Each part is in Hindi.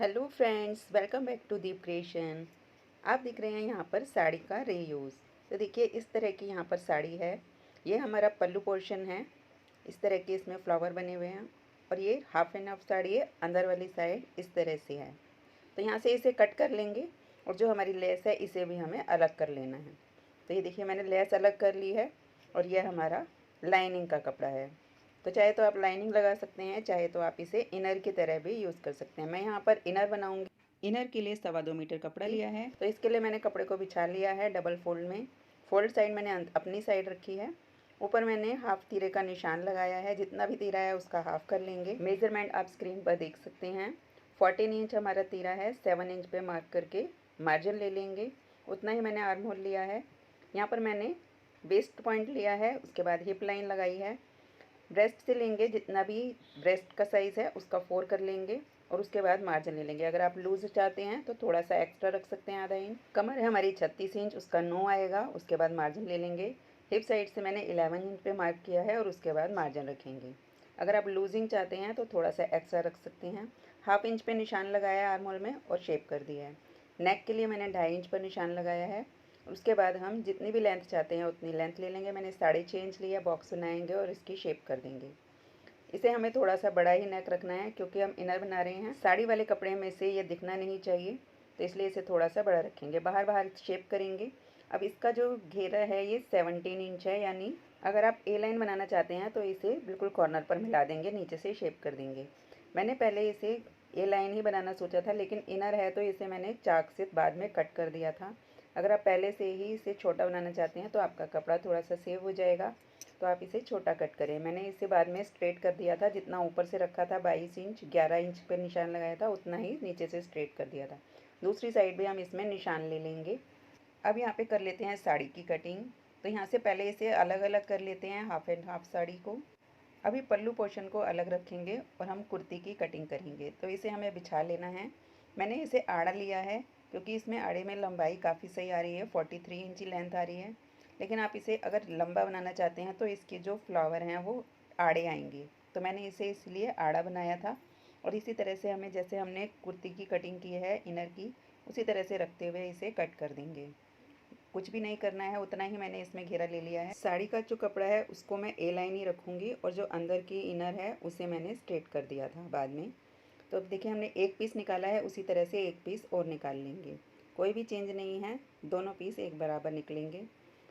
Hello friends, welcome back to Deep creation. आप देख रहे हैं यहाँ पर साड़ी का रीयूज़। तो देखिए इस तरह की यहाँ पर साड़ी है। ये हमारा पल्लू पोर्शन है। इस तरह के इसमें फ्लावर बने हुए हैं और ये हाफ एंड हाफ साड़ी है। अंदर वाली साइड इस तरह से है। तो यहाँ से इसे कट कर लेंगे और जो हमारी लेस है इसे भी हमें अलग कर लेना है। तो ये देखिए मैंने लेस अलग कर ली है और यह हमारा लाइनिंग का कपड़ा है। तो चाहे तो आप लाइनिंग लगा सकते हैं, चाहे तो आप इसे इनर की तरह भी यूज़ कर सकते हैं। मैं यहाँ पर इनर बनाऊँगी। इनर के लिए 2.25 मीटर कपड़ा लिया है। तो इसके लिए मैंने कपड़े को बिछा लिया है डबल फोल्ड में। फोल्ड साइड मैंने अपनी साइड रखी है। ऊपर मैंने हाफ तीरे का निशान लगाया है। जितना भी तीरा है उसका हाफ कर लेंगे। मेजरमेंट आप स्क्रीन पर देख सकते हैं। 14 इंच हमारा तीरा है। 7 इंच पे मार्क करके मार्जिन ले लेंगे। उतना ही मैंने आर्म होल लिया है। यहाँ पर मैंने वेस्ट पॉइंट लिया है, उसके बाद हिप लाइन लगाई है। ब्रेस्ट से लेंगे, जितना भी ब्रेस्ट का साइज़ है उसका 4 कर लेंगे और उसके बाद मार्जिन ले लेंगे। अगर आप लूज़ चाहते हैं तो थोड़ा सा एक्स्ट्रा रख सकते हैं, आधा इंच। कमर है हमारी 36 इंच, उसका 9 आएगा। उसके बाद मार्जिन ले लेंगे। हिप साइड से मैंने 11 इंच पे मार्क किया है और उसके बाद मार्जिन रखेंगे। अगर आप लूजिंग चाहते हैं तो थोड़ा सा एक्स्ट्रा रख सकते हैं। हाफ इंच पे निशान लगाया है आर्म होल में और शेप कर दिया है। नेक के लिए मैंने 2.5 इंच पर निशान लगाया है। उसके बाद हम जितनी भी लेंथ चाहते हैं उतनी लेंथ ले लेंगे। मैंने 6.5 इंच लिया। बॉक्स बनाएंगे और इसकी शेप कर देंगे। इसे हमें थोड़ा सा बड़ा ही नेक रखना है क्योंकि हम इनर बना रहे हैं। साड़ी वाले कपड़े में से ये दिखना नहीं चाहिए, तो इसलिए इसे थोड़ा सा बड़ा रखेंगे। बाहर बाहर शेप करेंगे। अब इसका जो घेरा है ये 17 इंच है, यानी अगर आप ए लाइन बनाना चाहते हैं तो इसे बिल्कुल कॉर्नर पर मिला देंगे, नीचे से शेप कर देंगे। मैंने पहले इसे ए लाइन ही बनाना सोचा था, लेकिन इनर है तो इसे मैंने चाक से बाद में कट कर दिया था। अगर आप पहले से ही इसे छोटा बनाना चाहते हैं तो आपका कपड़ा थोड़ा सा सेव हो जाएगा, तो आप इसे छोटा कट करें। मैंने इसे बाद में स्ट्रेट कर दिया था। जितना ऊपर से रखा था 22 इंच, 11 इंच पर निशान लगाया था, उतना ही नीचे से स्ट्रेट कर दिया था। दूसरी साइड भी हम इसमें निशान ले लेंगे। अब यहाँ पे कर लेते हैं साड़ी की कटिंग। तो यहाँ से पहले इसे अलग अलग कर लेते हैं, हाफ एंड हाफ साड़ी को। अभी पल्लू पोर्शन को अलग रखेंगे और हम कुर्ती की कटिंग करेंगे। तो इसे हमें बिछा लेना है। मैंने इसे आड़ा लिया है क्योंकि इसमें आड़े में लंबाई काफ़ी सही आ रही है। 43 इंची लेंथ आ रही है। लेकिन आप इसे अगर लंबा बनाना चाहते हैं तो इसके जो फ्लावर हैं वो आड़े आएंगे। तो मैंने इसे इसलिए आड़ा बनाया था। और इसी तरह से हमें, जैसे हमने कुर्ती की कटिंग की है इनर की, उसी तरह से रखते हुए इसे कट कर देंगे। कुछ भी नहीं करना है, उतना ही मैंने इसमें घेरा ले लिया है। साड़ी का जो कपड़ा है उसको मैं ए लाइन ही रखूँगी और जो अंदर की इनर है उसे मैंने स्ट्रेट कर दिया था बाद में। तो अब देखिए हमने एक पीस निकाला है, उसी तरह से एक पीस और निकाल लेंगे। कोई भी चेंज नहीं है, दोनों पीस एक बराबर निकलेंगे।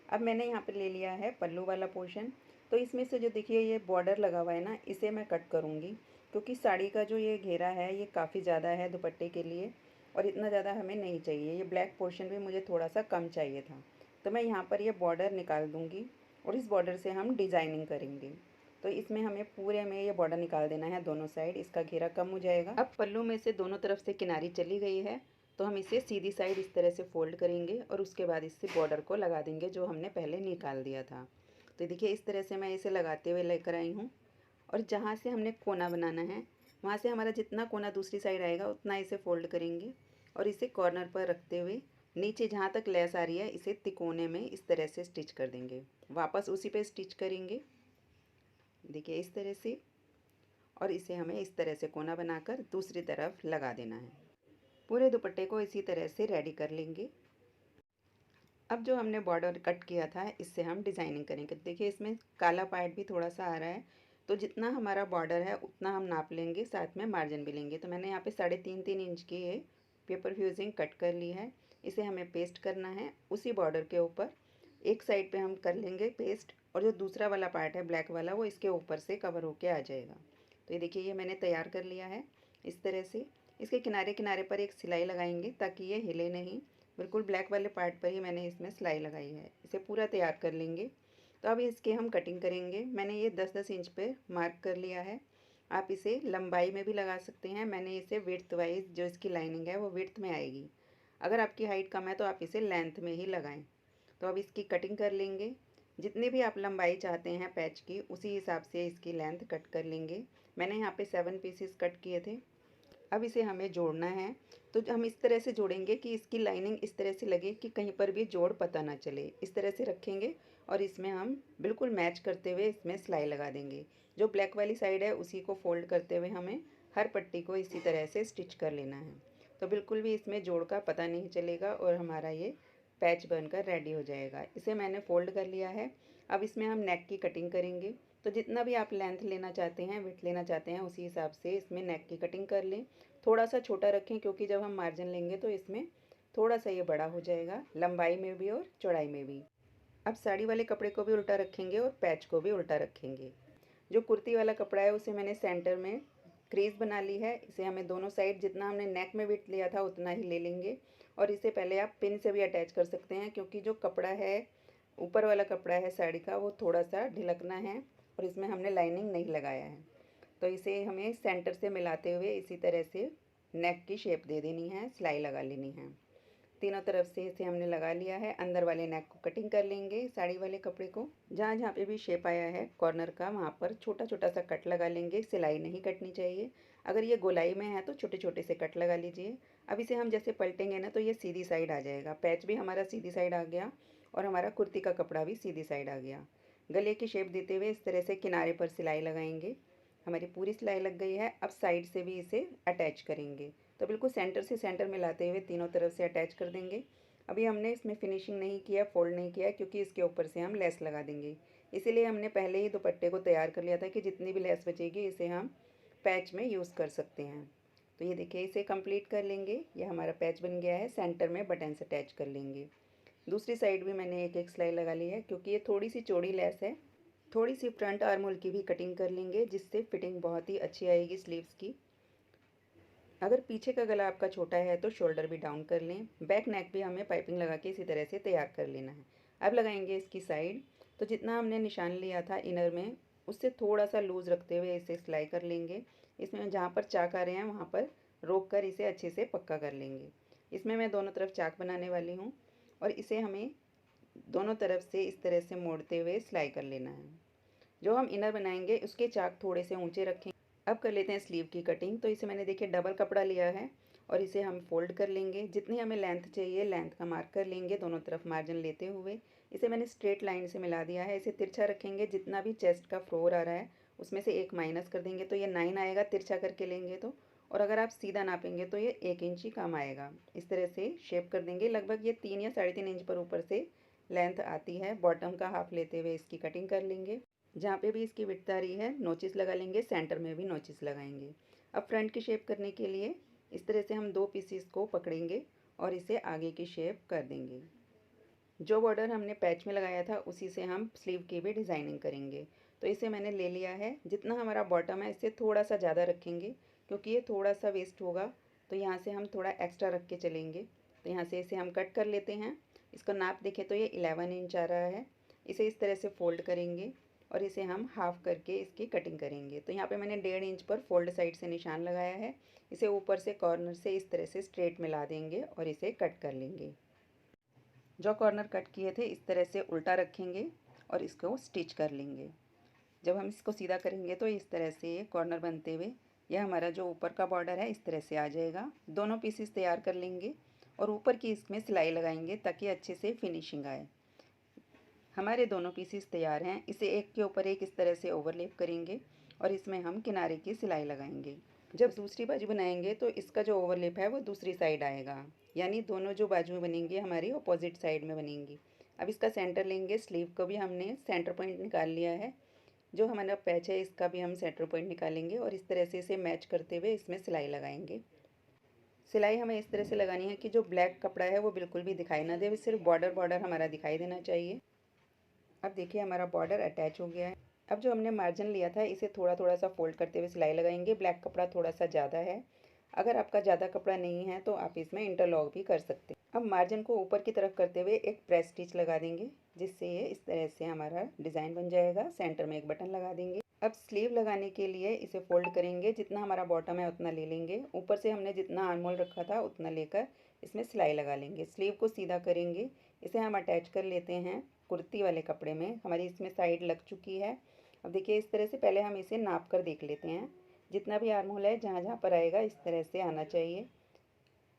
अब मैंने यहाँ पर ले लिया है पल्लू वाला पोर्शन। तो इसमें से जो देखिए ये बॉर्डर लगा हुआ है ना, इसे मैं कट करूँगी क्योंकि साड़ी का जो ये घेरा है ये काफ़ी ज़्यादा है दुपट्टे के लिए और इतना ज़्यादा हमें नहीं चाहिए। ये ब्लैक पोर्शन भी मुझे थोड़ा सा कम चाहिए था। तो मैं यहाँ पर ये बॉर्डर निकाल दूँगी और इस बॉर्डर से हम डिज़ाइनिंग करेंगे। तो इसमें हमें पूरे में ये बॉर्डर निकाल देना है दोनों साइड, इसका घेरा कम हो जाएगा। अब पल्लू में से दोनों तरफ से किनारी चली गई है, तो हम इसे सीधी साइड इस तरह से फोल्ड करेंगे और उसके बाद इससे बॉर्डर को लगा देंगे जो हमने पहले निकाल दिया था। तो देखिए इस तरह से मैं इसे लगाते हुए लेकर आई हूँ। और जहाँ से हमने कोना बनाना है वहाँ से हमारा जितना कोना दूसरी साइड आएगा उतना इसे फोल्ड करेंगे और इसे कॉर्नर पर रखते हुए नीचे जहाँ तक लेस आ रही है इसे तिकोने में इस तरह से स्टिच कर देंगे। वापस उसी पे स्टिच करेंगे, देखिए इस तरह से। और इसे हमें इस तरह से कोना बनाकर दूसरी तरफ लगा देना है। पूरे दुपट्टे को इसी तरह से रेडी कर लेंगे। अब जो हमने बॉर्डर कट किया था इससे हम डिज़ाइनिंग करेंगे। देखिए इसमें काला पार्ट भी थोड़ा सा आ रहा है, तो जितना हमारा बॉर्डर है उतना हम नाप लेंगे, साथ में मार्जिन भी लेंगे। तो मैंने यहाँ पे 3.5 इंच की ये पेपर फ्यूजिंग कट कर ली है। इसे हमें पेस्ट करना है उसी बॉर्डर के ऊपर। एक साइड पे हम कर लेंगे पेस्ट और जो दूसरा वाला पार्ट है ब्लैक वाला वो इसके ऊपर से कवर होके आ जाएगा। तो ये देखिए ये मैंने तैयार कर लिया है इस तरह से। इसके किनारे किनारे पर एक सिलाई लगाएंगे ताकि ये हिले नहीं। बिल्कुल ब्लैक वाले पार्ट पर ही मैंने इसमें सिलाई लगाई है। इसे पूरा तैयार कर लेंगे। तो अब इसके हम कटिंग करेंगे। मैंने ये 10-10 इंच पे मार्क कर लिया है। आप इसे लंबाई में भी लगा सकते हैं। मैंने इसे विड्थ वाइज जो इसकी लाइनिंग है वो विड्थ में आएगी। अगर आपकी हाइट कम है तो आप इसे लेंथ में ही लगाएं। तो अब इसकी कटिंग कर लेंगे। जितनी भी आप लंबाई चाहते हैं पैच की उसी हिसाब से इसकी लेंथ कट कर लेंगे। मैंने यहाँ पे 7 पीसेस कट किए थे। अब इसे हमें जोड़ना है। तो हम इस तरह से जोड़ेंगे कि इसकी लाइनिंग इस तरह से लगे कि कहीं पर भी जोड़ पता ना चले। इस तरह से रखेंगे और इसमें हम बिल्कुल मैच करते हुए इसमें सिलाई लगा देंगे। जो ब्लैक वाली साइड है उसी को फोल्ड करते हुए हमें हर पट्टी को इसी तरह से स्टिच कर लेना है। तो बिल्कुल भी इसमें जोड़ का पता नहीं चलेगा और हमारा ये पैच बनकर रेडी हो जाएगा। इसे मैंने फ़ोल्ड कर लिया है। अब इसमें हम नेक की कटिंग करेंगे। तो जितना भी आप लेंथ लेना चाहते हैं, विड्थ लेना चाहते हैं, उसी हिसाब से इसमें नेक की कटिंग कर लें। थोड़ा सा छोटा रखें क्योंकि जब हम मार्जिन लेंगे तो इसमें थोड़ा सा ये बड़ा हो जाएगा, लंबाई में भी और चौड़ाई में भी। अब साड़ी वाले कपड़े को भी उल्टा रखेंगे और पैच को भी उल्टा रखेंगे। जो कुर्ती वाला कपड़ा है उसे मैंने सेंटर में क्रीज बना ली है। इसे हमें दोनों साइड जितना हमने नेक में विड्थ लिया था उतना ही ले लेंगे और इसे पहले आप पिन से भी अटैच कर सकते हैं क्योंकि जो कपड़ा है, ऊपर वाला कपड़ा है साड़ी का, वो थोड़ा सा ढिलकना है और इसमें हमने लाइनिंग नहीं लगाया है। तो इसे हमें सेंटर से मिलाते हुए इसी तरह से नेक की शेप दे देनी है, सिलाई लगा लेनी है। तीनों तरफ से इसे हमने लगा लिया है। अंदर वाले नेक को कटिंग कर लेंगे साड़ी वाले कपड़े को। जहाँ जहाँ पे भी शेप आया है कॉर्नर का, वहाँ पर छोटा छोटा सा कट लगा लेंगे। सिलाई नहीं कटनी चाहिए। अगर ये गोलाई में है तो छोटे छोटे से कट लगा लीजिए। अब इसे हम जैसे पलटेंगे ना तो ये सीधी साइड आ जाएगा। पैच भी हमारा सीधी साइड आ गया और हमारा कुर्ती का कपड़ा भी सीधी साइड आ गया। गले की शेप देते हुए इस तरह से किनारे पर सिलाई लगाएंगे। हमारी पूरी सिलाई लग गई है। अब साइड से भी इसे अटैच करेंगे। तो बिल्कुल सेंटर से सेंटर मिलाते हुए तीनों तरफ से अटैच कर देंगे। अभी हमने इसमें फिनिशिंग नहीं किया, फोल्ड नहीं किया क्योंकि इसके ऊपर से हम लेस लगा देंगे। इसीलिए हमने पहले ही दुपट्टे को तैयार कर लिया था कि जितनी भी लेस बचेगी इसे हम पैच में यूज़ कर सकते हैं। तो ये देखिए, इसे कंप्लीट कर लेंगे। ये हमारा पैच बन गया है। सेंटर में बटन से अटैच कर लेंगे। दूसरी साइड भी मैंने एक एक सिलाई लगा ली है क्योंकि ये थोड़ी सी चौड़ी लेस है। थोड़ी सी फ्रंट आर्म होल की भी कटिंग कर लेंगे जिससे फिटिंग बहुत ही अच्छी आएगी स्लीव्स की। अगर पीछे का गला आपका छोटा है तो शोल्डर भी डाउन कर लें। बैक नेक भी हमें पाइपिंग लगा के इसी तरह से तैयार कर लेना है। अब लगाएंगे इसकी साइड। तो जितना हमने निशान लिया था इनर में, उससे थोड़ा सा लूज़ रखते हुए इसे सिलाई कर लेंगे। इसमें जहाँ पर चाक आ रहे हैं वहाँ पर रोक कर इसे अच्छे से पक्का कर लेंगे। इसमें मैं दोनों तरफ चाक बनाने वाली हूँ और इसे हमें दोनों तरफ से इस तरह से मोड़ते हुए सिलाई कर लेना है। जो हम इनर बनाएंगे उसके चाक थोड़े से ऊंचे रखें। अब कर लेते हैं स्लीव की कटिंग। तो इसे मैंने देखिए डबल कपड़ा लिया है और इसे हम फोल्ड कर लेंगे। जितनी हमें लेंथ चाहिए लेंथ का मार्क कर लेंगे दोनों तरफ मार्जिन लेते हुए। इसे मैंने स्ट्रेट लाइन से मिला दिया है। इसे तिरछा रखेंगे। जितना भी चेस्ट का फ्लोर आ रहा है उसमें से एक माइनस कर देंगे तो ये 9 आएगा तिरछा करके लेंगे तो। और अगर आप सीधा नापेंगे तो ये 1 इंच ही कम आएगा। इस तरह से शेप कर देंगे। लगभग ये 3 या 3.5 इंच पर ऊपर से लेंथ आती है। बॉटम का हाफ लेते हुए इसकी कटिंग कर लेंगे। जहाँ पे भी इसकी विड्थ आ रही है नोचिस लगा लेंगे। सेंटर में भी नोचिस लगाएंगे। अब फ्रंट की शेप करने के लिए इस तरह से हम 2 पीसीस को पकड़ेंगे और इसे आगे की शेप कर देंगे। जो बॉर्डर हमने पैच में लगाया था उसी से हम स्लीव की भी डिज़ाइनिंग करेंगे। तो इसे मैंने ले लिया है। जितना हमारा बॉटम है इससे थोड़ा सा ज़्यादा रखेंगे क्योंकि ये थोड़ा सा वेस्ट होगा। तो यहाँ से हम थोड़ा एक्स्ट्रा रख के चलेंगे। तो यहाँ से इसे हम कट कर लेते हैं। इसका नाप देखें तो ये 11 इंच आ रहा है। इसे इस तरह से फोल्ड करेंगे और इसे हम हाफ़ करके इसकी कटिंग करेंगे। तो यहाँ पे मैंने 1.5 इंच पर फोल्ड साइड से निशान लगाया है। इसे ऊपर से कॉर्नर से इस तरह से स्ट्रेट मिला देंगे और इसे कट कर लेंगे। जो कॉर्नर कट किए थे इस तरह से उल्टा रखेंगे और इसको स्टिच कर लेंगे। जब हम इसको सीधा करेंगे तो इस तरह से ये कॉर्नर बनते हुए यह हमारा जो ऊपर का बॉर्डर है इस तरह से आ जाएगा। दोनों पीसेस तैयार कर लेंगे और ऊपर की इसमें सिलाई लगाएंगे ताकि अच्छे से फिनिशिंग आए। हमारे दोनों पीसेस तैयार हैं। इसे एक के ऊपर एक इस तरह से ओवरलैप करेंगे और इसमें हम किनारे की सिलाई लगाएंगे। जब दूसरी बाजू बनाएंगे तो इसका जो ओवरलैप है वो दूसरी साइड आएगा, यानी दोनों जो बाजुएं बनेंगी हमारी अपोजिट साइड में बनेंगी। अब इसका सेंटर लेंगे। स्लीव को भी हमने सेंटर पॉइंट निकाल लिया है। जो हमारा पैच है इसका भी हम सेंटर पॉइंट निकालेंगे और इस तरह से इसे मैच करते हुए इसमें सिलाई लगाएंगे। सिलाई हमें इस तरह से लगानी है कि जो ब्लैक कपड़ा है वो बिल्कुल भी दिखाई ना दे, सिर्फ बॉर्डर बॉर्डर हमारा दिखाई देना चाहिए। अब देखिए हमारा बॉर्डर अटैच हो गया है। अब जो हमने मार्जिन लिया था इसे थोड़ा थोड़ा सा फोल्ड करते हुए सिलाई लगाएंगे। ब्लैक कपड़ा थोड़ा सा ज़्यादा है। अगर आपका ज़्यादा कपड़ा नहीं है तो आप इसमें इंटरलॉक भी कर सकते हैं। अब मार्जिन को ऊपर की तरफ करते हुए एक प्रेस स्टिच लगा देंगे जिससे ये इस तरह से हमारा डिज़ाइन बन जाएगा। सेंटर में एक बटन लगा देंगे। अब स्लीव लगाने के लिए इसे फोल्ड करेंगे। जितना हमारा बॉटम है उतना ले लेंगे। ऊपर से हमने जितना आर्म होल रखा था उतना लेकर इसमें सिलाई लगा लेंगे। स्लीव को सीधा करेंगे। इसे हम अटैच कर लेते हैं कुर्ती वाले कपड़े में। हमारी इसमें साइड लग चुकी है। अब देखिए इस तरह से पहले हम इसे नाप कर देख लेते हैं। जितना भी आर्म होल है जहाँ जहाँ पर आएगा इस तरह से आना चाहिए।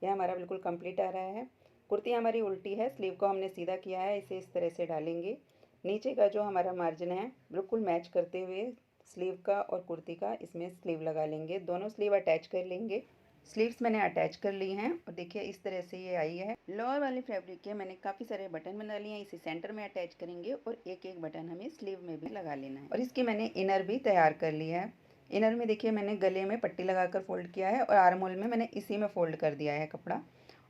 यह हमारा बिल्कुल कंप्लीट आ रहा है। कुर्ती हमारी उल्टी है, स्लीव को हमने सीधा किया है। इसे इस तरह से डालेंगे। नीचे का जो हमारा मार्जिन है बिल्कुल मैच करते हुए स्लीव का और कुर्ती का इसमें स्लीव लगा लेंगे। दोनों स्लीव अटैच कर लेंगे। स्लीव्स मैंने अटैच कर ली हैं और देखिए इस तरह से ये आई है। लोअर वाले फैब्रिक के मैंने काफ़ी सारे बटन बना लिए हैं, इसे सेंटर में अटैच करेंगे और एक एक बटन हमें स्लीव में भी लगा लेना है। और इसकी मैंने इनर भी तैयार कर ली है। इनर में देखिए मैंने गले में पट्टी लगाकर फोल्ड किया है और आर्म होल में मैंने इसी में फोल्ड कर दिया है कपड़ा।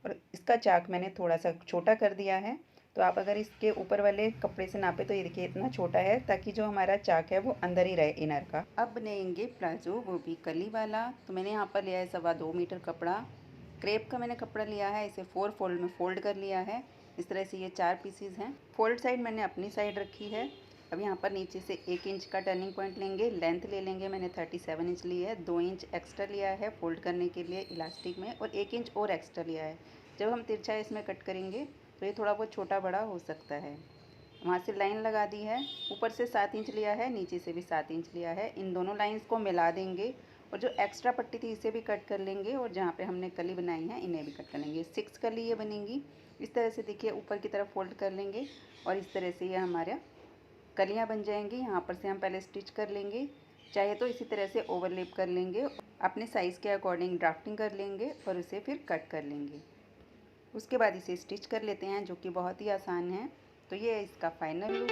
और इसका चाक मैंने थोड़ा सा छोटा कर दिया है। तो आप अगर इसके ऊपर वाले कपड़े से नापे तो ये देखिए इतना छोटा है, ताकि जो हमारा चाक है वो अंदर ही रहे इनर का। अब बनाएंगे प्लाजो, वो भी कली वाला। तो मैंने यहाँ पर लिया है 2.25 मीटर कपड़ा। क्रेप का मैंने कपड़ा लिया है, इसे 4 फोल्ड में फोल्ड कर लिया है। इस तरह से ये 4 पीसीज हैं। फोल्ड साइड मैंने अपनी साइड रखी है। अब यहाँ पर नीचे से 1 इंच का टर्निंग पॉइंट लेंगे। लेंथ ले लेंगे, मैंने 37 इंच ली है। 2 इंच एक्स्ट्रा लिया है फोल्ड करने के लिए इलास्टिक में, और 1 इंच और एक्स्ट्रा लिया है। जब हम तिरछा इसमें कट करेंगे तो ये थोड़ा बहुत छोटा बड़ा हो सकता है। वहाँ से लाइन लगा दी है। ऊपर से 7 इंच लिया है, नीचे से भी 7 इंच लिया है। इन दोनों लाइंस को मिला देंगे और जो एक्स्ट्रा पट्टी थी इसे भी कट कर लेंगे, और जहाँ पे हमने कली बनाई है इन्हें भी कट कर लेंगे। 6 कली ये बनेंगी। इस तरह से देखिए ऊपर की तरफ फोल्ड कर लेंगे और इस तरह से ये हमारा कलियाँ बन जाएंगी। यहाँ पर से हम पहले स्टिच कर लेंगे, चाहे तो इसी तरह से ओवरलेप कर लेंगे, अपने साइज़ के अकॉर्डिंग ड्राफ्टिंग कर लेंगे और उसे फिर कट कर लेंगे। उसके बाद इसे स्टिच कर लेते हैं, जो कि बहुत ही आसान है। तो ये है इसका फाइनल लुक।